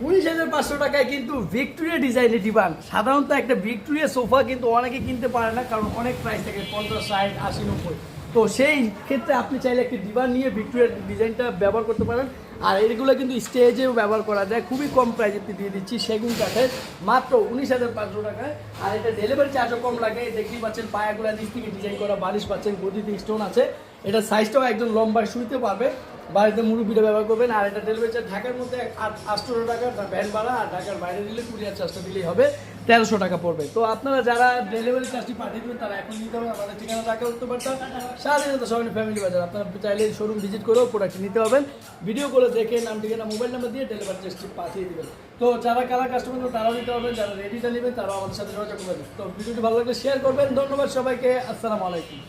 19,500 টাকায় কিন্তু ভিক্টোরিয়া ডিজাইনের ডিভান। সাধারণত একটা ভিক্টোরিয়া সোফা কিন্তু অনেকে কিনতে পারে না, কারণ অনেক প্রাইস থাকে 50, 60, 80, 90। তো সেই ক্ষেত্রে আপনি চাইলে একটা ডিভান নিয়ে ভিক্টোরিয়া ডিজাইনটা ব্যবহার করতে পারেন। আর এগুলো কিন্তু স্টেজেও ব্যবহার করা যায়, খুবই কম প্রাইসে দিয়ে দিচ্ছি সেগুন কাঠের, মাত্র 19,500 টাকায়। আর এটা ডেলিভারি চার্জও কম লাগে। দেখতেই পাচ্ছেন পায়াগুলা নিচ থেকে ডিজাইন করা, বালিশ পাচ্ছেন, গদিতে স্টোন আছে। এটা সাইজটাও একজন লম্বা শুইতে পারবে, বাড়িতে মুরব্বিটা ব্যবহার করবেন। আর এটা ডেলিভারি চার্জ ঢাকার মধ্যে 800 টাকা ভ্যান ভাড়া, আর ঢাকার বাইরে দিলে কুরিয়ার চার্জটা দিলেই হবে 1300 টাকা পড়বে। তো আপনারা যারা ডেলিভারি চার্জটি পাঠিয়ে দেবেন তারা এখন নিতে হবে। আমাদের ঠিকানা ঢাকা উত্তর পাড়া স্বাধীনতা সরণি ফ্যামিলি বাজার। আপনারা চাইলে শোরুম ভিজিট করেও প্রোডাক্টটি নিতে হবেন। ভিডিওগুলো দেখে নাম ঠিকানা মোবাইল নাম্বার দিয়ে ডেলিভারি চার্জটি পাঠিয়ে দেবেন। তো যারা কালার কাস্টমার তারাও নিতে পারবেন, যারা রেডিটা নেবেন তারাও আমাদের সাথে যোগাযোগ করবেন। তো ভিডিওটি ভালো লাগলে শেয়ার করবেন। ধন্যবাদ সবাইকে, আসসালামু আলাইকুম।